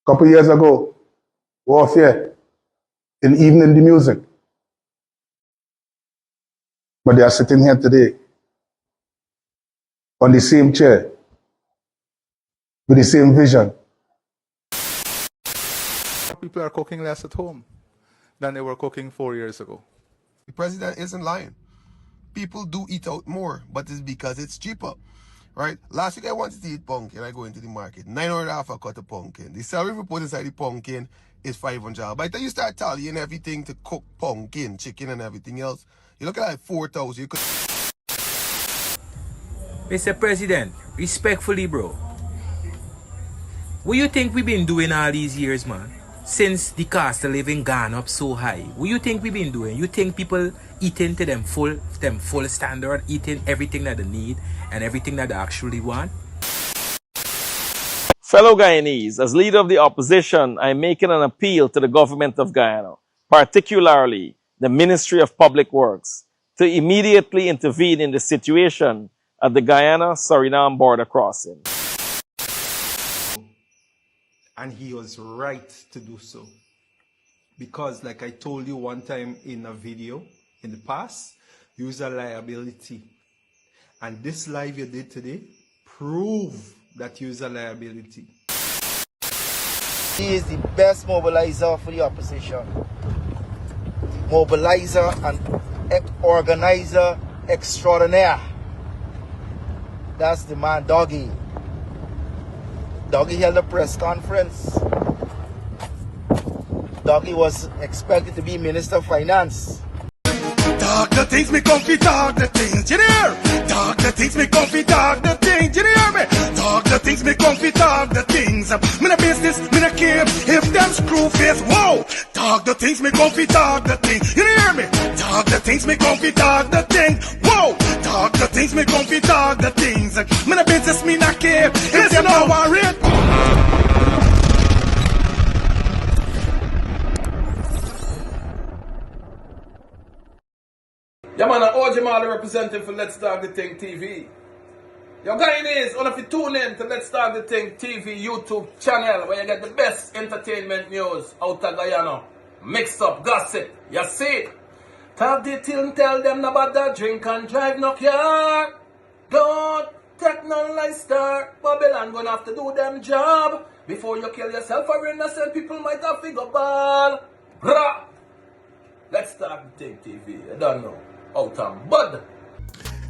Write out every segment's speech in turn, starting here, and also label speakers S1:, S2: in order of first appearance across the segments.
S1: Couple years ago, warfare in evening the music. But they are sitting here today on the same chair with the same vision.
S2: People are cooking less at home than they were cooking 4 years ago.
S3: The president isn't lying. People do eat out more, but it's because it's cheaper, right? Last week I wanted to eat pumpkin. I go into the market, 900 half a cut of pumpkin. The salary report inside the pumpkin is 500. By the time you start tallying everything to cook pumpkin, chicken, and everything else, you look at like 4,000.
S4: Mr. President, respectfully, bro, what you think we've been doing all these years, man? Since the cost of living gone up so high, what you think we've been doing? You think people eating to them full standard, eating everything that they need and everything that they actually want?
S5: Fellow Guyanese, as leader of the opposition, I am making an appeal to the government of Guyana, particularly the Ministry of Public Works, to immediately intervene in the situation at the Guyana-Suriname border crossing.
S6: And he was right to do so. Because like I told you one time in a video in the past, use a liability. And this live you did today prove that use a liability.
S7: He is the best mobilizer for the opposition. Mobilizer and organizer extraordinaire. That's the man, Doggy. Doggy held a press conference. Doggy was expected to be Minister of Finance.
S8: Talk the things, me comfy, talk the things, you hear? Talk the things, me comfy, talk the things, you hear me? Talk the things, me comfy, talk the things. Me no business, me no care if them screw face, whoa! Talk the things, me comfy, talk the things, you hear me? Talk the things, me comfy, talk the things, whoa! Talk the things, me comfy, talk the things. Me no business, me no care if them no worry.
S9: Yeah, man, I'm OG Marley representing for Let's Talk the Thing TV. Yo, Guyanese, all of you tune in to Let's Talk the Thing TV YouTube channel where you get the best entertainment news out of Guyana. Mix up gossip, you see? Talk the thing, tell them about that drink and drive no car. Don't take no lifestyle. Babylon gonna have to do them job before you kill yourself or innocent people might have figure ball. Brah! Let's Talk the Thing TV, I don't know. Out of bud.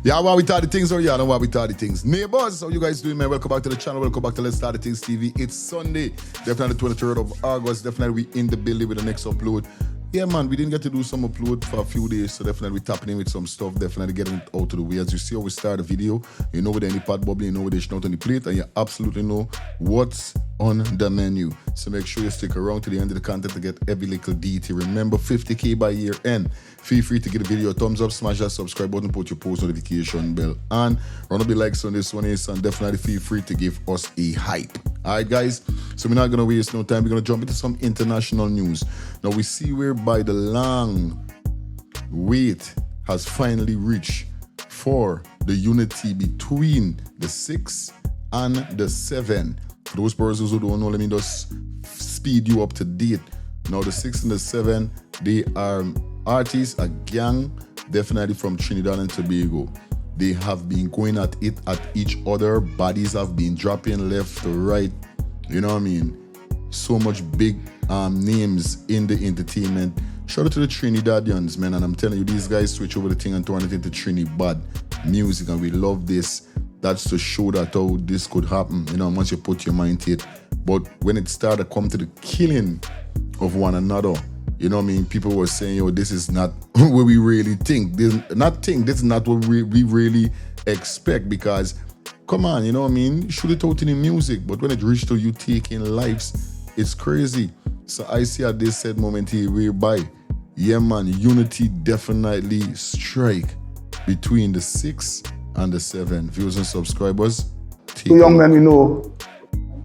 S10: Yeah, what we thought the things, or yeah, know what we thought the things. Neighbors, how you guys doing, man? Welcome back to the channel. Welcome back to Let's Start the Things TV. It's Sunday, definitely 23rd of August. Definitely we in the building with the next upload. Yeah, man, we didn't get to do some upload for a few days, so definitely we tapping in with some stuff, definitely getting it out of the way. As you see how we start the video, you know with any pot bubbly, you know with the out on the plate, and you absolutely know what's on the menu. So make sure you stick around to the end of the content to get every little detail. Remember, 50K by year end. Feel free to give the video a thumbs up, smash that subscribe button, put your post notification bell on. Run up the likes on this one, and definitely feel free to give us a hype. Alright guys, so we're not gonna waste no time. We're gonna jump into some international news. Now we see whereby the long wait has finally reached for the unity between the 6 and the 7. For those persons who don't know, let me just speed you up to date. Now the 6 and the 7, they are artists, a gang, definitely from Trinidad and Tobago. They have been going at it at each other. Bodies have been dropping left to right. You know what I mean? So much big names in the entertainment. Shout out to the Trinidadians, man. And I'm telling you, these guys switch over the thing and turn it into Trinidad music. And we love this. That's to show that how this could happen, you know, once you put your mind to it. But when it started to come to the killing of one another, you know what I mean? People were saying, yo, this is not what we really think. This is not what we really expect, because, come on, you know what I mean? Shoot it out in the music, but when it reached to you taking lives, it's crazy. So I see at this said moment here whereby, yeah, man, unity definitely strike between the 6 and the 7. Viewers and subscribers.
S1: Two young men we know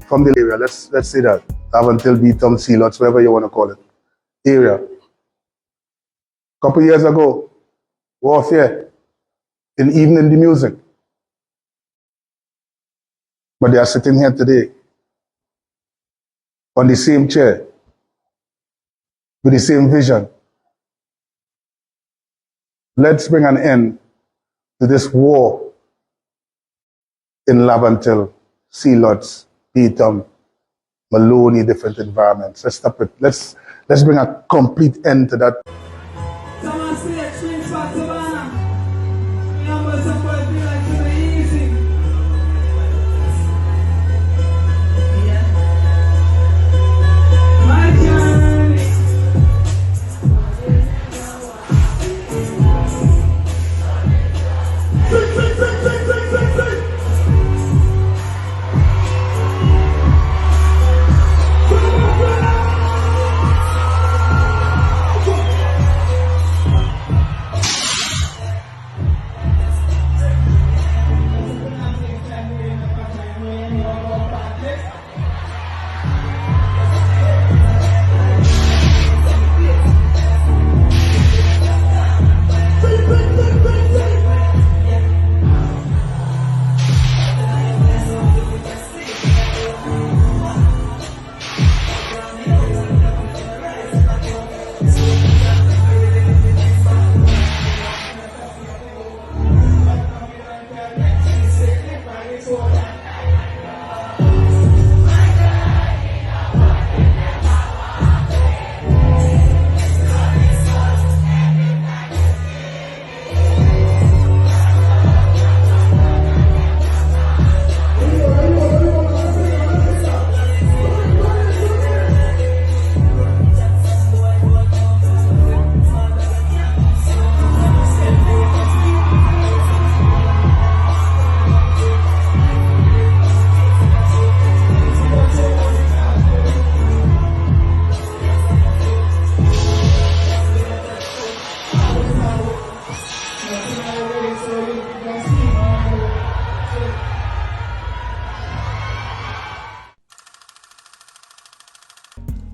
S1: from the area, let's say that. Avantil, Beatum, Sea Lots, whatever you want to call it. Area. Couple years ago, warfare in evening the music. But they are sitting here today on the same chair, with the same vision. Let's bring an end to this war in Lavantil, Sea Lots, Beetham, Maloney, different environments. Let's stop it. Let's bring a complete end to that.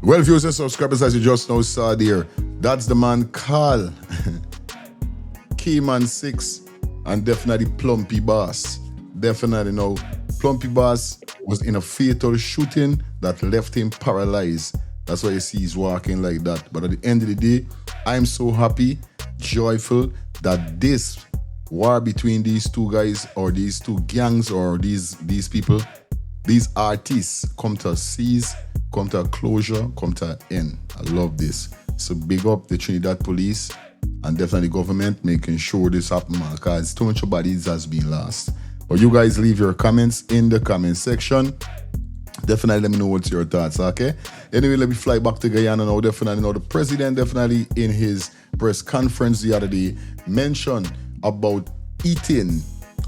S10: Well, viewers and subscribers, as you just now saw there, that's the man Carl, Kamm 6, and definitely Plumpy Boss. Definitely now, Plumpy Boss was in a fatal shooting that left him paralyzed. That's why you see he's walking like that. But at the end of the day, I'm so happy, joyful that this war between these two guys or these two gangs or these people, these artists come to a cease, come to a closure, come to an end. I love this. So big up the Trinidad police and definitely government making sure this happens, because too much bodies has been lost. But you guys leave your comments in the comment section. Definitely let me know what's your thoughts, okay? Anyway, let me fly back to Guyana now. Definitely know the president definitely in his press conference the other day mentioned about eating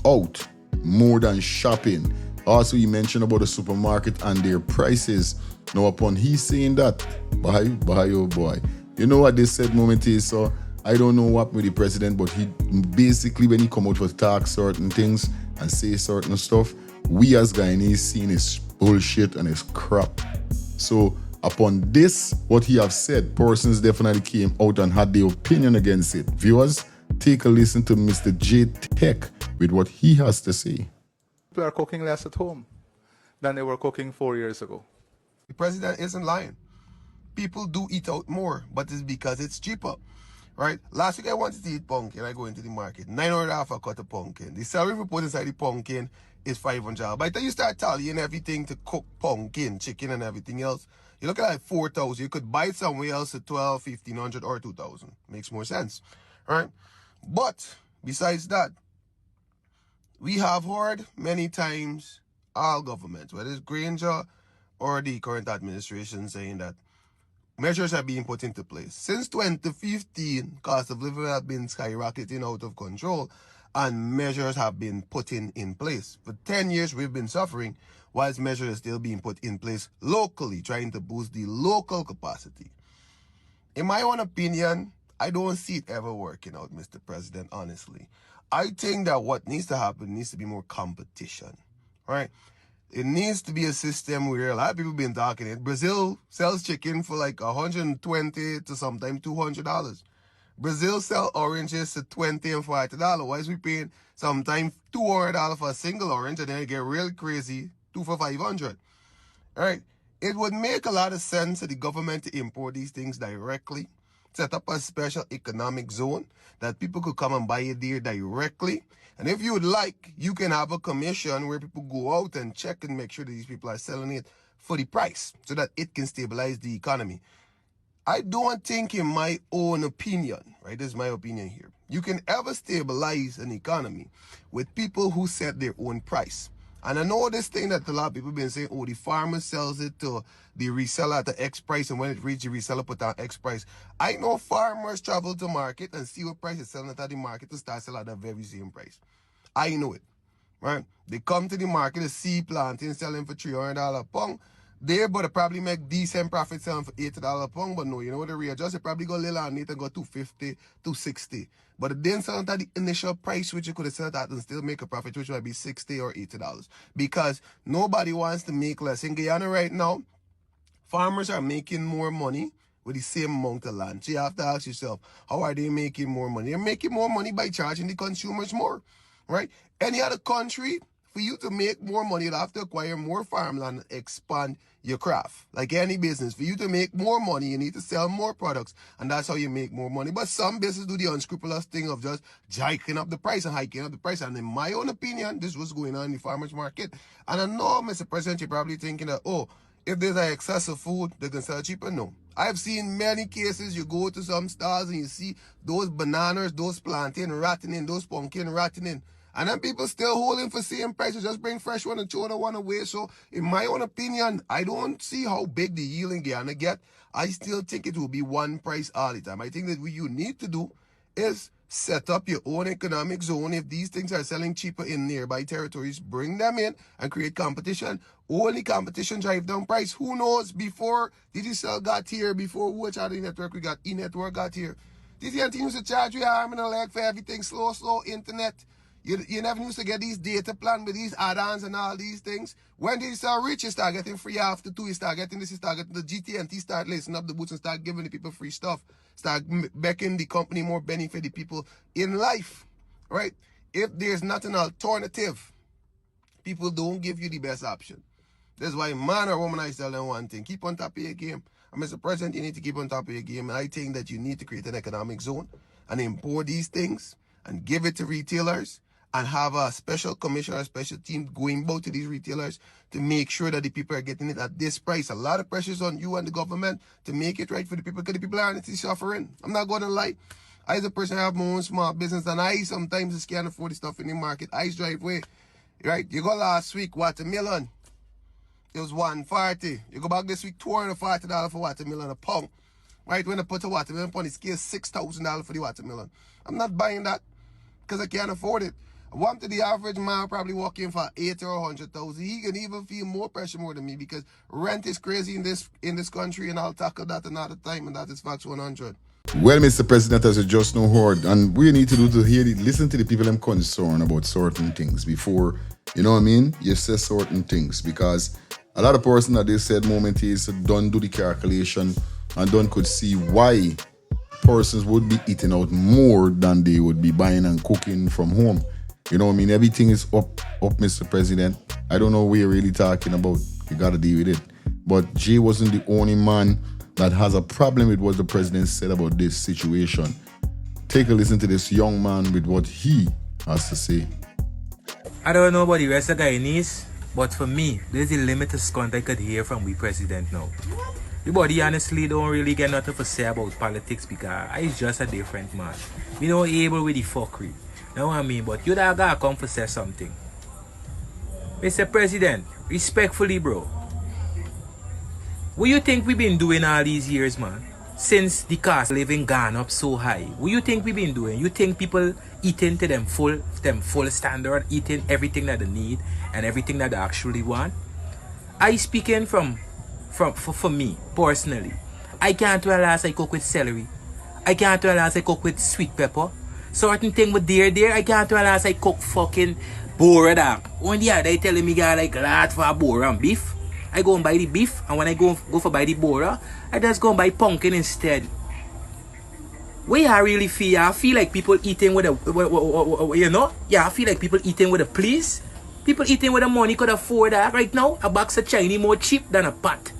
S10: out more than shopping. Also, he mentioned about the supermarket and their prices. Now, upon he saying that, bye, oh boy. You know what this said moment is, so I don't know what with the president, but he basically, when he come out to talk certain things and say certain stuff, we as Guyanese seen his bullshit and his crap. So, upon this, what he have said, persons definitely came out and had their opinion against it. Viewers, take a listen to Mr. J Tech with what he has to say.
S2: People are cooking less at home than they were cooking 4 years ago.
S3: The president isn't lying. People do eat out more, but it's because it's cheaper, right? Last week I wanted to eat pumpkin. I go into the market, 900 half a cut of pumpkin. The salary report inside the pumpkin is 500. By the time you start tallying everything to cook pumpkin, chicken and everything else, you look at like 4,000. You could buy it somewhere else at 12, 1,500 or 2,000. Makes more sense, right? But besides that, we have heard many times all governments, whether it's Granger or the current administration, saying that measures are being put into place. Since 2015, cost of living have been skyrocketing out of control and measures have been put in place. For 10 years, we've been suffering whilst measures are still being put in place locally, trying to boost the local capacity. In my own opinion, I don't see it ever working out, Mr. President, honestly. I think that what needs to happen needs to be more competition, right? It needs to be a system where a lot of people been talking it. Brazil sells chicken for like $120 to sometimes $200. Brazil sell oranges to $20 and $40. Why is we paying sometimes $200 for a single orange and then it get real crazy, 2 for $500? All right. It would make a lot of sense for the government to import these things directly, set up a special economic zone that people could come and buy it there directly. And if you would like, you can have a commission where people go out and check and make sure that these people are selling it for the price so that it can stabilize the economy. I don't think, in my own opinion, right, this is my opinion here, you can ever stabilize an economy with people who set their own price. And I know this thing that a lot of people have been saying, oh, the farmer sells it to the reseller at the X price, and when it reaches the reseller, put down X price. I know farmers travel to market and see what price is selling it at the market to start selling at the very same price. I know it, right? They come to the market to see planting selling for $300 a pound. They but probably make decent profit selling for $80 a pound, but no, you know what they readjust? They probably go a little on it and go $250, $260. But it didn't sell at the initial price, which you could have sold at and still make a profit, which might be $60 or $80. Because nobody wants to make less. In Guyana right now, farmers are making more money with the same amount of land. So you have to ask yourself, how are they making more money? They're making more money by charging the consumers more, right? Any other country, for you to make more money, you have to acquire more farmland and expand your craft. Like any business, for you to make more money, you need to sell more products, and that's how you make more money. But some businesses do the unscrupulous thing of just hiking up the price. And in my own opinion, this was going on in the farmers market. And I know, Mr. President, you're probably thinking that, oh, if there's an excess of food, they can sell cheaper. No. I've seen many cases, you go to some stores and you see those bananas, those plantain rotting in, those pumpkin rotting in. And then people still holding for same prices, just bring fresh one and throw the one away. So in my own opinion, I don't see how big the yield in Guyana get. I still think it will be one price all the time. I think that what you need to do is set up your own economic zone. If these things are selling cheaper in nearby territories, bring them in and create competition. Only competition drive down price. Who knows, before Digicel got here, before which other network we got, E-Network got here, DTNT used to charge you arm and a leg for everything, slow internet. You never used to get these data plan with these add-ons and all these things. When they start rich, you start getting free after 2. You start getting this, you start getting the GTNT, start lacing up the boots and start giving the people free stuff. Start making the company more benefit the people in life, right? If there's not an alternative, people don't give you the best option. That's why man or woman, I tell them one thing. Keep on top of your game. And Mr. President, you need to keep on top of your game. And I think that you need to create an economic zone and import these things and give it to retailers, and have a special commissioner, a special team going out to these retailers to make sure that the people are getting it at this price. A lot of pressures on you and the government to make it right for the people, because the people are honestly suffering. I'm not going to lie. I, as a person, have my own small business, and I sometimes just can't afford the stuff in the market. I drive away, right? You go last week, watermelon, it was $140. You go back this week, $240 for watermelon a pound. Right? When I put a watermelon on the scale, $6,000 for the watermelon. I'm not buying that because I can't afford it. One to the average man probably walk in for 80 or 100,000. He can even feel more pressure more than me, because rent is crazy in this country, and I'll tackle that another time, and that is Facts 100.
S10: Well, Mr. President, as you just know, heard, and we need to do to hear, listen to the people I'm concerned about certain things before, you know what I mean, you say certain things, because a lot of person that they said moment is don't do the calculation and don't could see why persons would be eating out more than they would be buying and cooking from home. You know what I mean? Everything is up, Mr. President. I don't know what you're really talking about. You got to deal with it. But Jay wasn't the only man that has a problem with what the president said about this situation. Take a listen to this young man with what he has to say.
S4: I don't know about the rest of the Guyanese, but for me, there's a limited scunt I could hear from we president now. The body honestly don't really get nothing to say about politics, because I's just a different man. We don't able with the fuckery. Know what I mean? But you da gotta come for say something. Mr. President, respectfully, bro, what you think we been doing all these years, man? Since the cost of living gone up so high, what you think we been doing? You think people eating to them full standard, eating everything that they need and everything that they actually want? I speaking for me personally. I can't realize I cook with celery. I can't realize I cook with sweet pepper. Certain thing with there, I can't realize I cook fucking boar dog. One day they telling me I like lot for boar and beef. I go and buy the beef, and when I go for buy the boar, I just go and buy pumpkin instead. Where I really feel, I feel like people eating with a, you know? Yeah, I feel like people eating with a please. People eating with the money could afford that right now. A box of Chinese more cheap than a pot.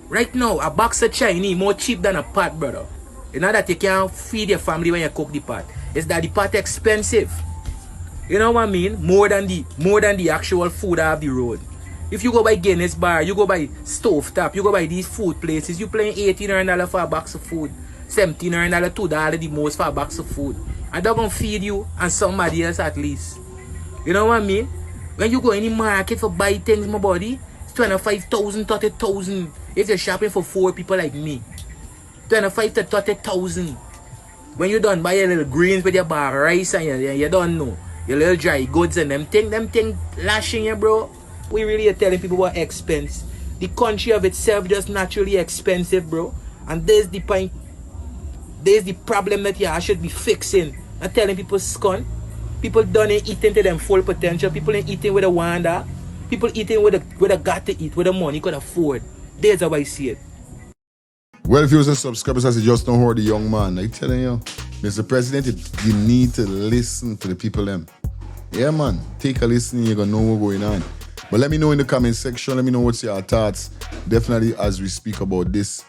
S4: Right now, a box of Chinese more cheap than a pot, brother. You know that you can't feed your family when you cook the pot. It's that the pot expensive. You know what I mean? More than the actual food off the road. If you go by Guinness bar, you go by stove top, you go by these food places, you paying $18 for a box of food, $17, $2 the most for a box of food. And they're gonna feed you and somebody else at least. You know what I mean? When you go in the market for buy things, my buddy, it's 25,000, 30,000. If you're shopping for 4 people like me, 25 to 30,000. When you done buy your little greens with your bar rice and you don't know your little dry goods and them thing lashing you, bro. We really are telling people what expense. The country of itself just naturally expensive, bro. And there's the point. There's the problem that you should be fixing. Not telling people scone. People done ain't eating to them full potential. People ain't eating with a wanda. People eating with a got to eat, with the money could afford. There's how I see it.
S10: Well, if you was a subscriber, I said just don't hurt the young man. I telling you, Mr. President, you need to listen to the people them. Yeah, man. Take a listen, you're gonna know what's going on. But let me know in the comment section. Let me know what's your thoughts. Definitely as we speak about this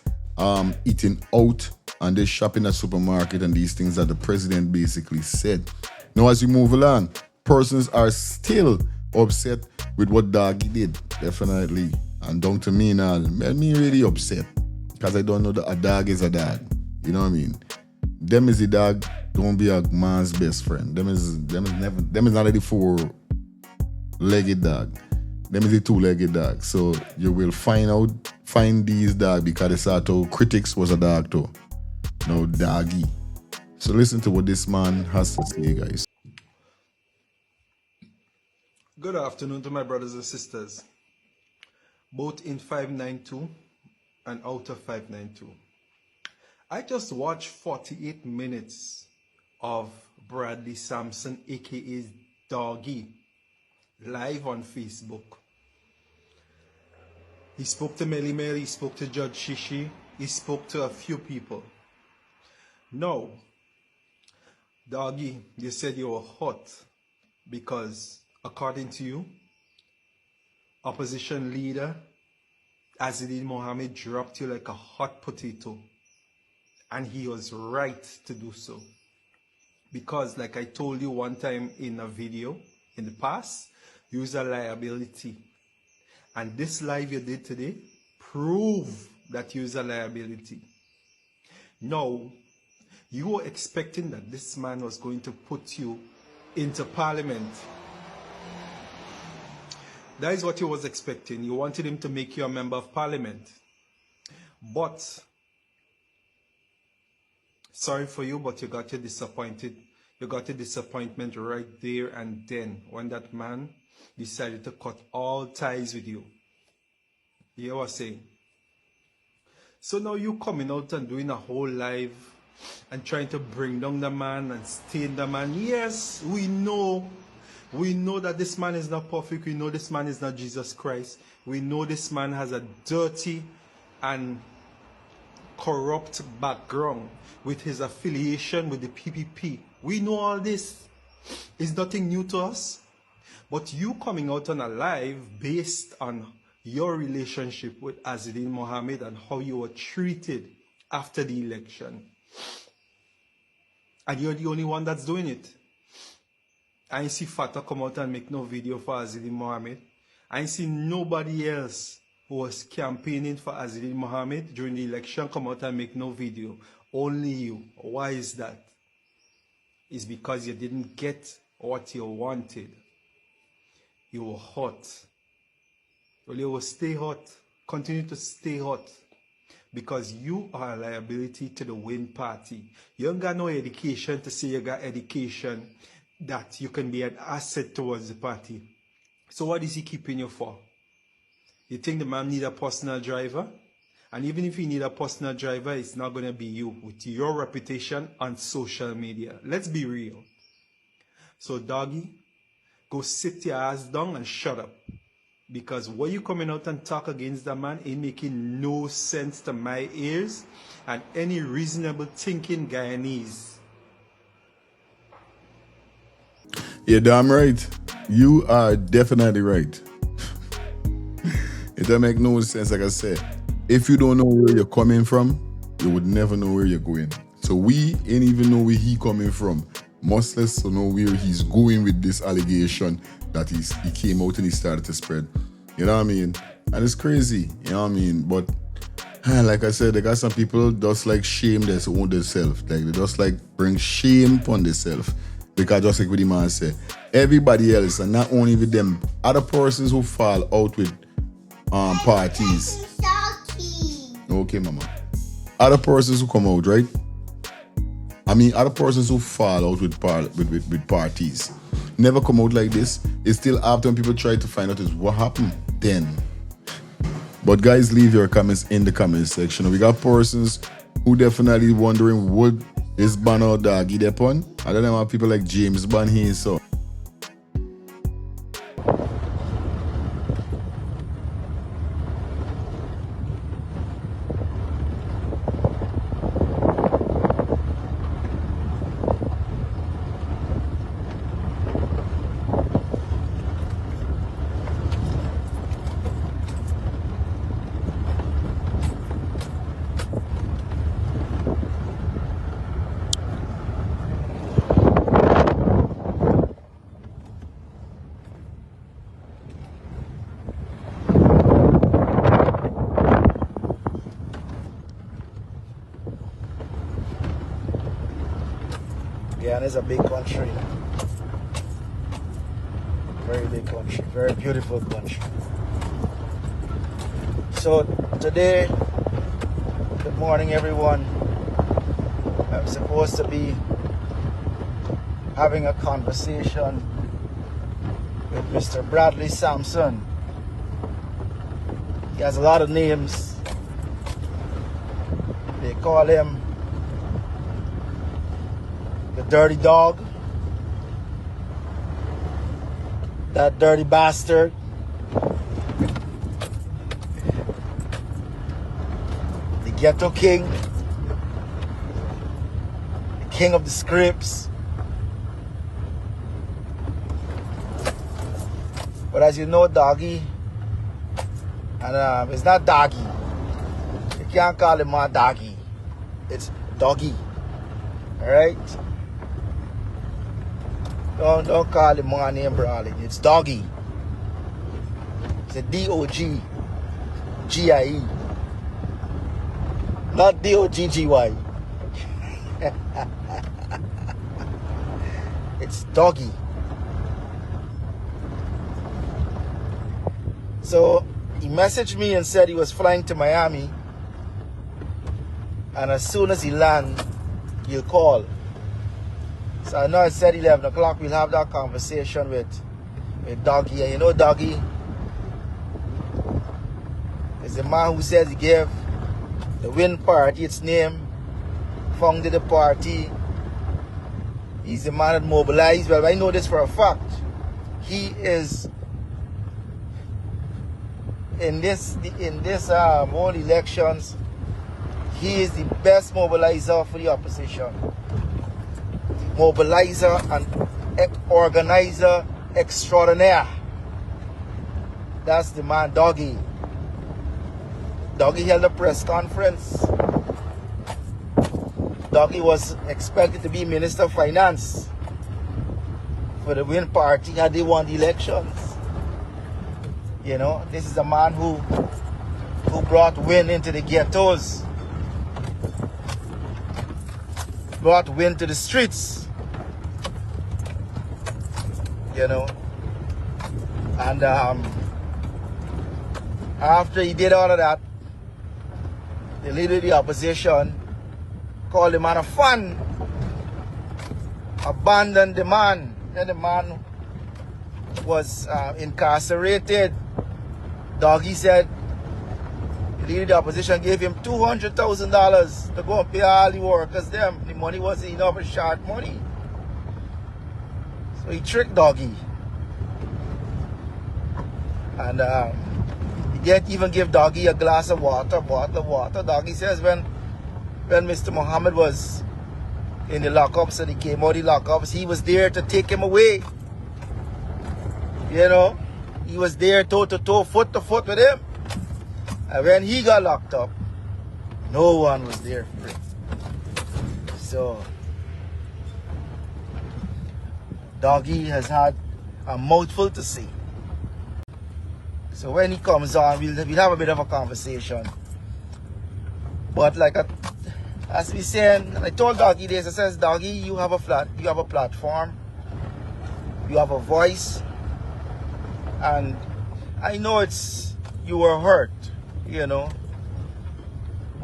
S10: eating out and this shopping at supermarket and these things that the president basically said. Now, as we move along, persons are still upset with what Doggy did. Definitely. And down to me now, me really upset. Because I don't know that a dog is a dog. You know what I mean? Them is the dog, don't be a man's best friend. Them is not the 4-legged dog. Them is the 2-legged dog. So you will find these dogs because they saw to critics was a dog too. No Doggy. So listen to what this man has to say, guys.
S6: Good afternoon to my brothers and sisters, both in 592 and out of 592. I just watched 48 minutes of Bradley Sampson, aka Doggy, live on Facebook. He spoke to Melly Mel, he spoke to Judge Shishi, he spoke to a few people. No, Doggy, you said you were hot because, according to you, opposition leader Mohamed dropped you like a hot potato. And he was right to do so. Because, like I told you one time in a video in the past, use a liability. And this live you did today prove that you use a liability. Now, you were expecting that this man was going to put you into parliament. That is what you was expecting. You wanted him to make you a member of parliament. But, sorry for you, but you got your disappointment right there and then when that man decided to cut all ties with you. You hear what I'm saying? So now you coming out and doing a whole live and trying to bring down the man and stain the man. Yes, we know that this man is not perfect. We know this man is not Jesus Christ. We know this man has a dirty and corrupt background with his affiliation with the PPP. We know all this. It's nothing new to us. But you coming out on a live based on your relationship with Mohamed and how you were treated after the election. And you're the only one that's doing it. I ain't see Fata come out and make no video for Mohamed. I ain't see nobody else who was campaigning for Mohamed during the election come out and make no video. Only you. Why is that? It's because you didn't get what you wanted. You were hot. Well, you will stay hot. Continue to stay hot. Because you are a liability to the Win Party. You ain't got no education to say you got education that you can be an asset towards the party. So what is he keeping you for? You think the man need a personal driver? And even if you need a personal driver, it's not going to be you with your reputation on social media. Let's be real. So Doggy, go sit your ass down and shut up. Because what you coming out and talk against that man ain't making no sense to my ears and any reasonable thinking Guyanese.
S10: Yeah, damn right. You are definitely right. It don't make no sense, like I said. if you don't know where you're coming from, you would never know where you're going. So we ain't even know where he coming from. Much less to know where he's going with this allegation that he came out and he started to spread. You know what I mean? And it's crazy. You know what I mean? But like I said, they got some people just like shame their own themselves. Like they just like bring shame upon themselves. Because just like what the man said, everybody else, and not only with them, other persons who fall out with parties. Okay, mama. Other persons who come out, right? I mean, other persons who fall out with parties never come out like this. It's still after when people try to find out is what happened then. But guys, leave your comments in the comment section. We got persons who definitely wondering would this ban or Doggy depon. I don't know how people like James ban here, so.
S7: Guyana is a big country. Very big country. Very beautiful country. So today, good morning everyone. I'm supposed to be having a conversation with Mr. Bradley Sampson. He has a lot of names. They call him the dirty dog, that dirty bastard, the ghetto king, the king of the scripts. But as you know, Doggy, and it's not Doggy. You can't call him my Doggy. It's Doggy. All right. Don't call him my name, brawling. It's Doggy. It's a D-O-G-G-I-E. Not D-O-G-G-Y. It's Doggy. So he messaged me and said he was flying to Miami. And as soon as he lands, he'll call. So I know I said 11 o'clock, we'll have that conversation with Doggy. And you know Doggy is the man who says he gave the Win Party its name, founded the party. He's the man that mobilized. Well, I know this for a fact. He is in this whole elections, he is the best mobilizer for the opposition. Mobilizer and organizer extraordinaire. That's the man, Doggy. Doggy held a press conference. Doggy was expected to be Minister of Finance for the Win Party had they won the elections. You know, this is a man who brought Win into the ghettos, brought Win to the streets. You know, and after he did all of that, the leader of the opposition called the man a fan, abandoned the man. Then the man was incarcerated. Doggy said the leader of the opposition gave him $200,000 to go and pay all the workers them. The money wasn't enough, for short money. So he tricked Doggy. And he didn't even give Doggy a glass of water, bottle of water. Doggy says when Mr. Mohamed was in the lockups and he came out of the lockups, he was there to take him away. You know, he was there toe to toe, foot to foot with him. And when he got locked up, no one was there for him. So, Doggy has had a mouthful to say. So when he comes on, we'll have a bit of a conversation. But like as we saying, I told Doggy this, I says, Doggy, you have a platform, you have a voice, and I know you were hurt, you know,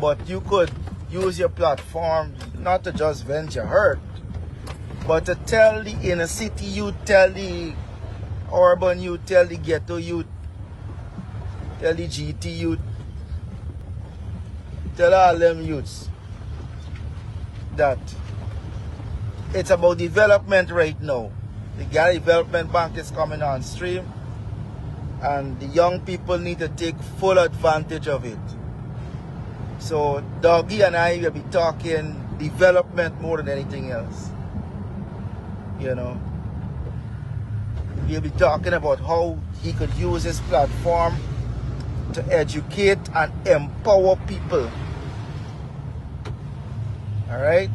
S7: but you could use your platform not to just vent your hurt, but to tell the inner city youth, tell the urban youth, tell the ghetto youth, tell the GT youth, tell all them youths that it's about development right now. The Gary Development Bank is coming on stream, and the young people need to take full advantage of it. So Doggy and I will be talking development more than anything else. You know, we'll be talking about how he could use his platform to educate and empower people. All right,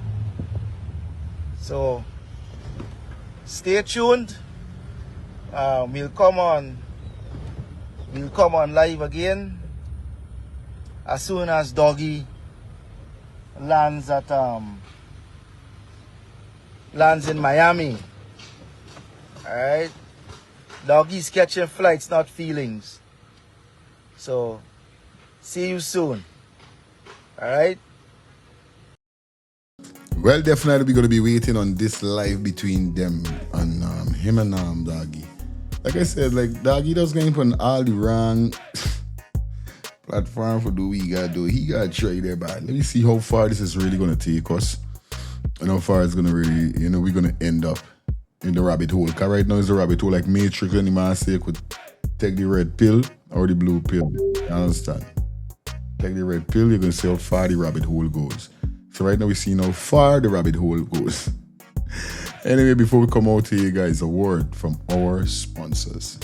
S7: so stay tuned. We'll come on live again as soon as Doggy lands in Miami. All right, Doggy's catching flights, not feelings. So see you soon. All right.
S10: Well, definitely we're going to be waiting on this live between them and him and Doggy. Like I said, like Doggy does going on all the wrong platform for do we got to do. He got to try there, but let me see how far this is really going to take us and how far it's going to really, you know, we're going to end up in the rabbit hole. Because right now it's a rabbit hole like Matrix, when the man say could take the red pill or the blue pill. You understand? Take the red pill, you're going to see how far the rabbit hole goes. So right now we see how far the rabbit hole goes. Anyway, before we come out here, guys, a word from our sponsors.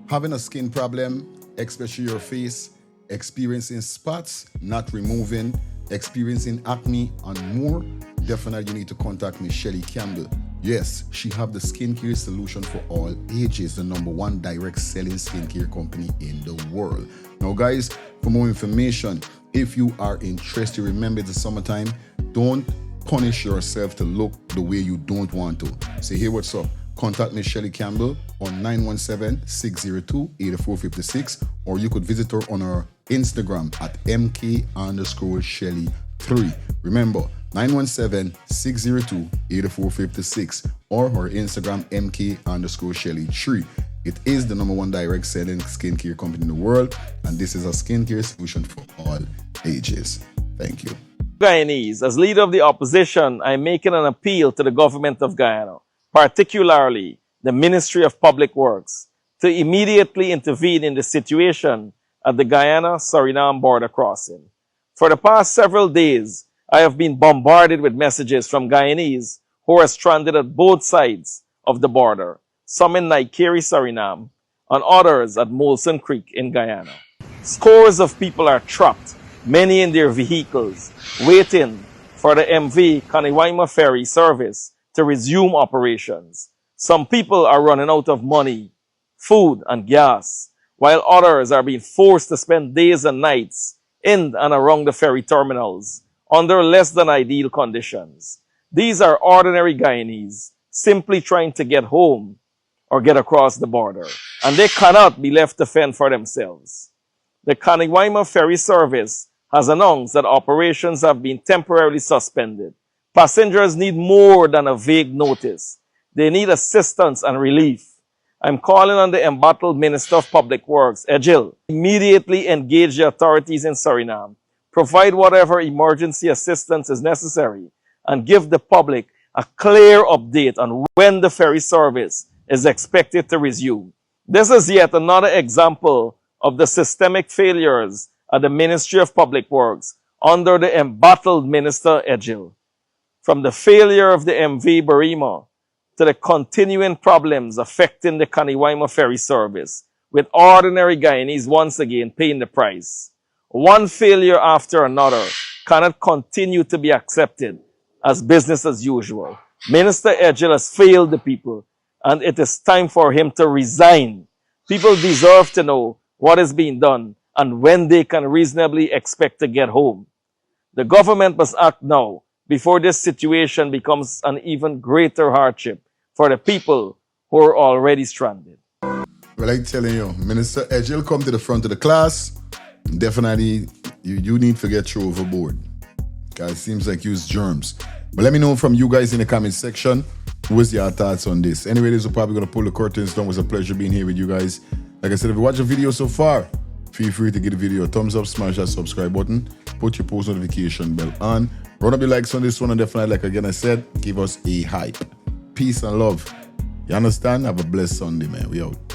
S10: Having a skin problem, especially your face, experiencing spots, not removing, experiencing acne and more, definitely you need to contact Miss Shelly Campbell. Yes, she have the skincare solution for all ages, the #1 direct selling skincare company in the world. Now guys, for more information, if you are interested, remember it's the summertime, don't punish yourself to look the way you don't want to. Say, hey, what's up? Contact Miss Shelly Campbell on 917-602-8456, or you could visit her on her Instagram at mk_Shelly3. Remember, 917-602-8456 or her Instagram mk_Shelly3. It is the #1 direct selling skincare company in the world, and this is a skincare solution for all ages. Thank you.
S5: Guyanese, as leader of the opposition, I am making an appeal to the government of Guyana, particularly the Ministry of Public Works, to immediately intervene in the situation at the Guyana-Suriname border crossing. For the past several days, I have been bombarded with messages from Guyanese who are stranded at both sides of the border, some in Naikiri, Suriname, and others at Molson Creek in Guyana. Scores of people are trapped, many in their vehicles, waiting for the MV Kaniwaima ferry service to resume operations. Some people are running out of money, food, and gas, while others are being forced to spend days and nights in and around the ferry terminals under less than ideal conditions. These are ordinary Guyanese simply trying to get home or get across the border, and they cannot be left to fend for themselves. The Kaniwaima ferry service has announced that operations have been temporarily suspended. Passengers need more than a vague notice. They need assistance and relief. I'm calling on the embattled Minister of Public Works, Ejil, immediately engage the authorities in Suriname, provide whatever emergency assistance is necessary, and give the public a clear update on when the ferry service is expected to resume. This is yet another example of the systemic failures at the Ministry of Public Works under the embattled Minister Ejil. From the failure of the MV Barima to the continuing problems affecting the Kaniwaima ferry service, with ordinary Guyanese once again paying the price. One failure after another cannot continue to be accepted as business as usual. Minister Edgell has failed the people, and it is time for him to resign. People deserve to know what is being done and when they can reasonably expect to get home. The government must act now before this situation becomes an even greater hardship for the people who are already stranded.
S10: Well, I'm telling you, Minister Edgell come to the front of the class. Definitely, you need to get you overboard. Because it seems like you use germs. But let me know from you guys in the comment section, what's your thoughts on this? Anyway, this is probably going to pull the curtains down. It was a pleasure being here with you guys. Like I said, if you watch the video so far, feel free to give the video a thumbs up, smash that subscribe button, put your post notification bell on, run up your likes on this one, and definitely, like again I said, give us a hype. Peace and love. You understand? Have a blessed Sunday, man. We out.